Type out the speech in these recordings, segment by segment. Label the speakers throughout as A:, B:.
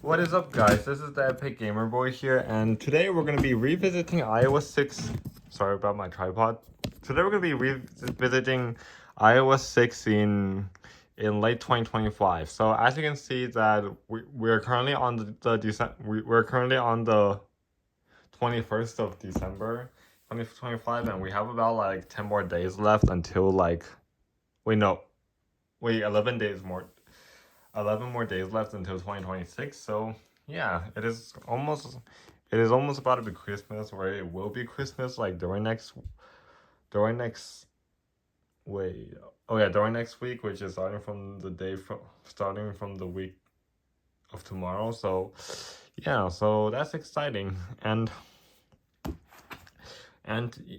A: What is up, guys? This is the Epic Gamer Boy here, and today we're going to be revisiting iOS 6. Sorry about my tripod. Today we're going to be revisiting iOS 6 in late 2025. So as you can see that we're currently on we're currently on the 21st of December 2025, and we have about like 10 more days left until wait no wait 11 more days left until 2026. So yeah, it is almost about to be Christmas, or it will be Christmas like during next wait oh yeah during next week, which is starting from the week of tomorrow. So yeah, so that's exciting. And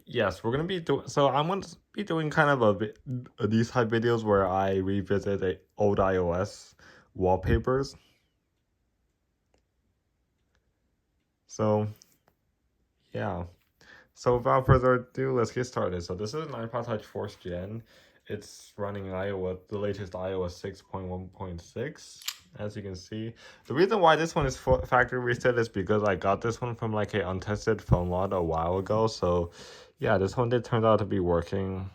A: yes, we're gonna be doing. So I'm gonna be doing kind of these type videos where I revisit old iOS wallpapers. So yeah. So without further ado, let's get started. So this is an iPod Touch 4th Gen. It's running the latest iOS 6.1.6. As you can see, the reason why this one is factory reset is because I got this one from like a untested phone lot a while ago. So yeah, this one did turn out to be working,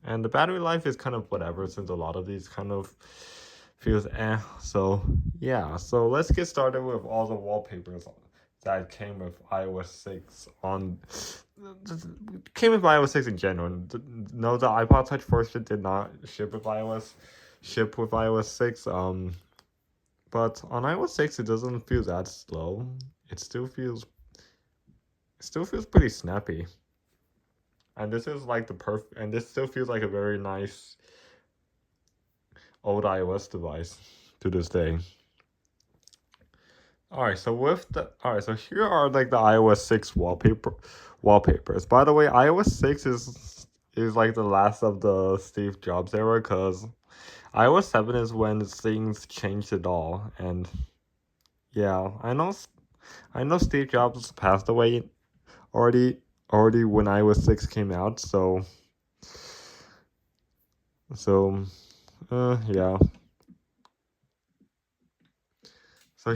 A: and the battery life is kind of whatever, since a lot of these kind of feels eh. So yeah, so let's get started with all the wallpapers that came with iOS 6 in general. No, the iPod Touch version did not ship with iOS 6. But on iOS 6 it doesn't feel that slow. It still feels pretty snappy. And this is like and this still feels like a very nice old iOS device to this day. Alright, so here are like the iOS 6 wallpapers. By the way, iOS 6 is like the last of the Steve Jobs era, because iOS 7 is when things changed it all. And yeah, I know Steve Jobs passed away already when iOS 6 came out, so yeah. So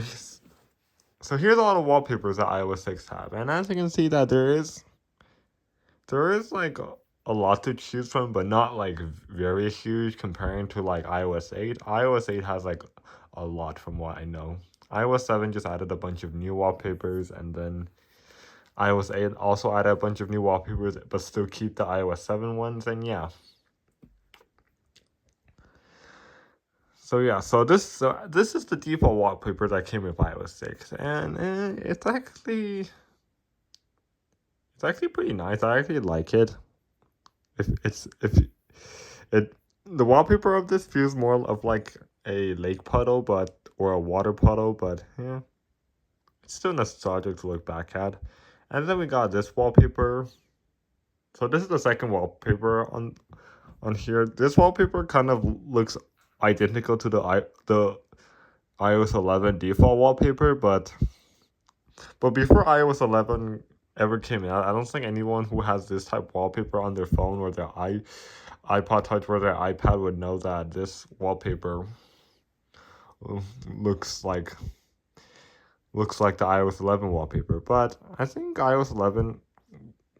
A: So here's a lot of wallpapers that iOS 6 have, and as you can see that there is like a lot to choose from, but not like very huge comparing to like iOS 8. iOS 8 has like a lot from what I know. iOS 7 just added a bunch of new wallpapers, and then iOS 8 also added a bunch of new wallpapers, but still keep the iOS 7 ones, and yeah. So yeah, so this is the default wallpaper that came with iOS 6, and it's actually pretty nice. I actually like it. If it The wallpaper of this feels more of like a lake puddle, or a water puddle, but yeah, it's still nostalgic to look back at. And then we got this wallpaper. So this is the second wallpaper on here. This wallpaper kind of looks identical to the iOS 11 default wallpaper, but before iOS 11 ever came out, I don't think anyone who has this type of wallpaper on their phone or their iPod Touch or their iPad would know that this wallpaper looks like the iOS 11 wallpaper. But I think iOS 11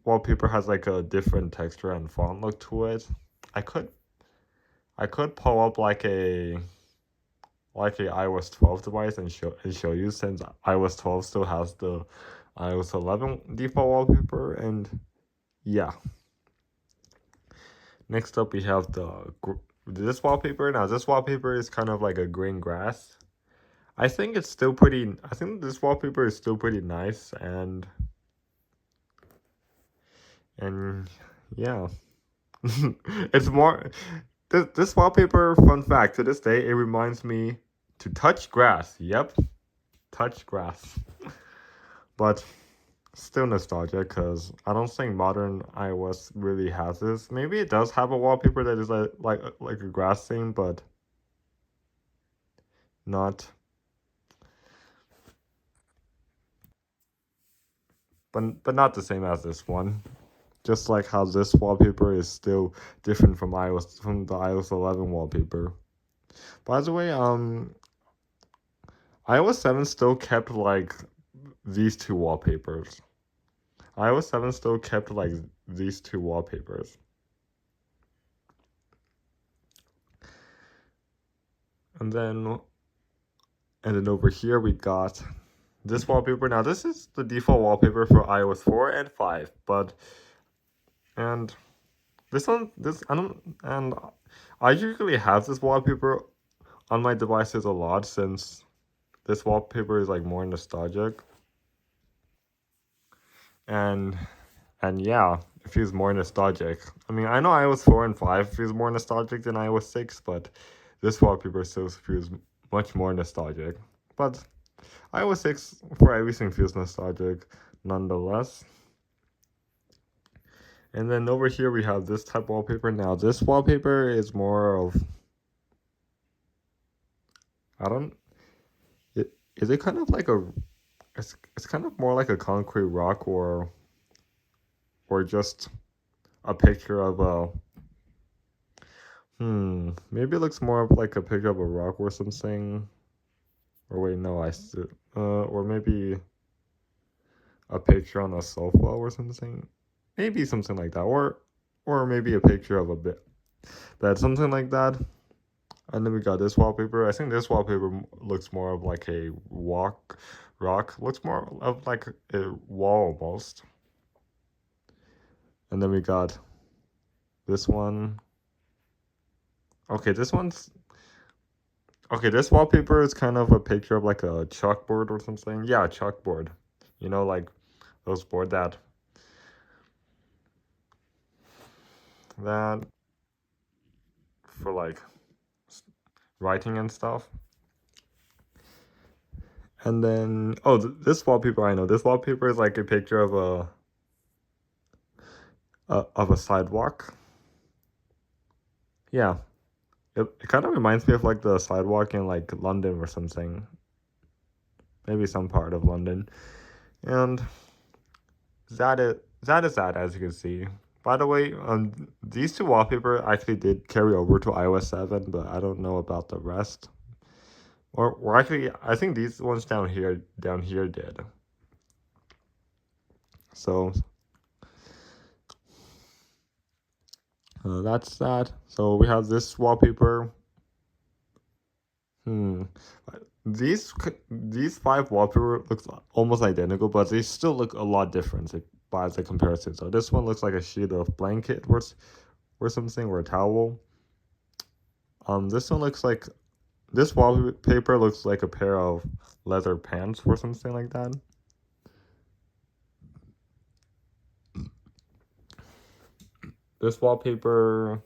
A: wallpaper has like a different texture and font look to it. I could pull up like a iOS 12 device and show you, since iOS 12 still has the iOS 11 default wallpaper. And yeah, next up we have this wallpaper. Now this wallpaper is kind of like a green grass. I think this wallpaper is still pretty nice, and yeah. It's more this wallpaper, fun fact, to this day it reminds me to touch grass. Yep, touch grass. But still nostalgic, because I don't think modern iOS really has this. Maybe it does have a wallpaper that is like a grass theme, but not not the same as this one. Just like how this wallpaper is still different from the iOS 11 wallpaper. By the way, iOS 7 still kept like these two wallpapers. iOS 7 still kept like these two wallpapers. And then over here we got this wallpaper. Now this is the default wallpaper for iOS 4 and 5, but and this one I usually have this wallpaper on my devices a lot since this wallpaper is like more nostalgic. And yeah, it feels more nostalgic. I mean, I know iOS 4 and 5 feels more nostalgic than iOS 6, but this wallpaper still feels much more nostalgic. But iOS 6 for everything feels nostalgic nonetheless. And then over here we have this type of wallpaper. Now this wallpaper is more of, I don't, is it kind of like it's kind of more like a concrete rock or just a picture of a, maybe it looks more of like a picture of a rock or something. Or wait, no, or maybe a picture on a sofa or something. Maybe something like that. Or maybe a picture of a bed, something like that. And then we got this wallpaper. I think this wallpaper looks more of like a rock. Looks more of like a wall almost. And then we got this one. Okay, this wallpaper is kind of a picture of like a chalkboard or something. Yeah, a chalkboard. You know, like those board that for like writing and stuff. And then, oh, this wallpaper, I know. This wallpaper is like a picture of a sidewalk. Yeah, it kind of reminds me of like the sidewalk in like London or something. Maybe some part of London. And that is that, as you can see. By the way, these two wallpaper actually did carry over to iOS 7, but I don't know about the rest. Or actually, I think these ones down here did. So that's that. So we have this wallpaper. Hmm. These five wallpaper looks almost identical, but they still look a lot different by the comparison. So this one looks like a sheet of blanket or something, or a towel. This one looks like, this wallpaper looks like a pair of leather pants or something like that. This wallpaper,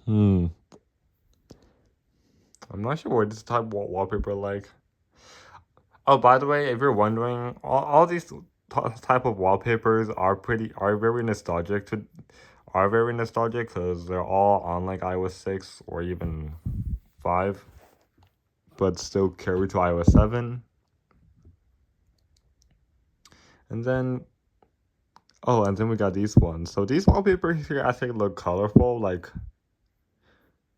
A: I'm not sure what this type of wallpaper like. Oh, by the way, if you're wondering, all these type of wallpapers are very nostalgic because they're all on like iOS 6 or even 5, but still carry to iOS 7. And then, oh, and then we got these ones. So these wallpapers here actually look colorful. Like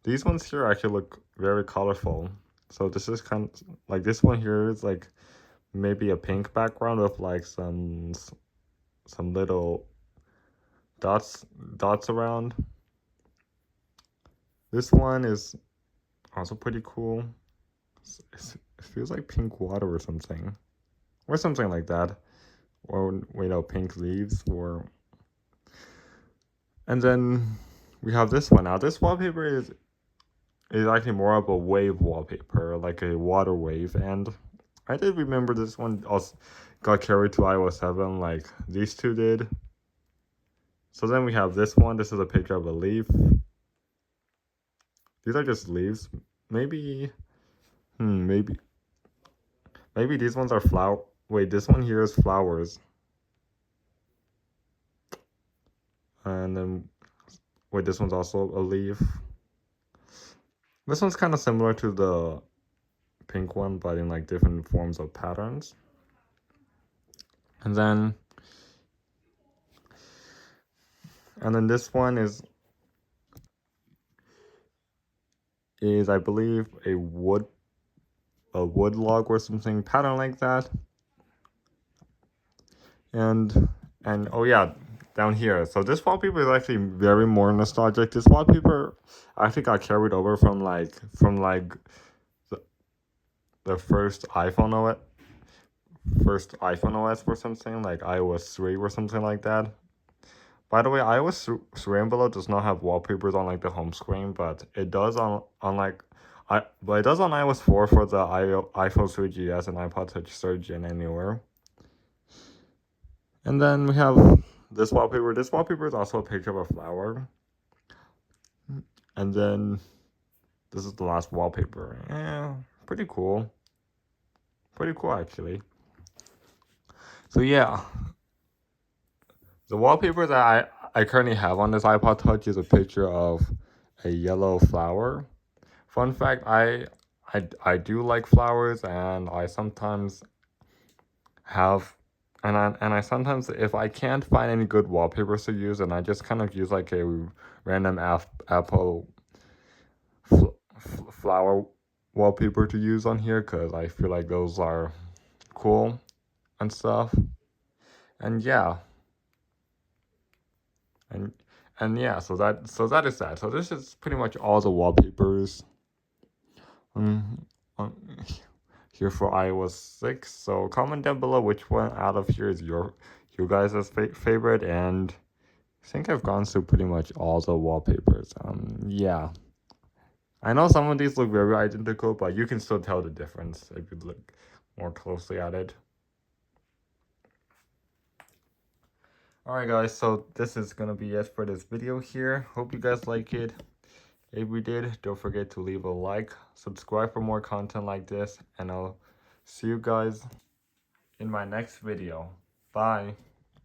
A: these ones here actually look very colorful. So this is kind of like, this one here is like maybe a pink background with like some little dots around. This one is also pretty cool. It feels like pink water or something like that, or pink leaves. Or and then we have this one. Now this wallpaper is actually more of a wave wallpaper, like a water wave. And I did remember this one also got carried to iOS 7 like these two did. So then we have this one. This is a picture of a leaf. These are just leaves. Maybe, maybe these ones are flower. Wait, this one here is flowers. And then, wait, this one's also a leaf. This one's kind of similar to the pink one, but in like different forms of patterns. And then this one is, is, I believe, a wood log or something pattern like that. And oh yeah, down here. So this wallpaper is actually very more nostalgic. This wallpaper actually got carried over from the first iPhone OS or something, like iOS 3 or something like that. By the way, iOS 3 and below does not have wallpapers on like the home screen, but it does on but it does on iOS 4 for the iPhone 3GS and iPod Touch Surge and Anywhere. And then we have this wallpaper. This wallpaper is also a picture of a flower. And then this is the last wallpaper. Yeah, pretty cool. Pretty cool, actually. So yeah, the wallpaper that I currently have on this iPod Touch is a picture of a yellow flower. Fun fact, I do like flowers, and I sometimes have and I sometimes, if I can't find any good wallpapers to use, and I just kind of use like a random Apple flower wallpaper to use on here, because I feel like those are cool and stuff. And yeah, and yeah, so that is that. So this is pretty much all the wallpapers um, here for iOS 6. So comment down below which one out of here is your guys' favorite, and I think I've gone through pretty much all the wallpapers. Yeah, I know some of these look very identical, but you can still tell the difference if you look more closely at it. Alright guys, so this is gonna be it for this video here. Hope you guys like it. If you did, don't forget to leave a like, subscribe for more content like this, and I'll see you guys in my next video. Bye.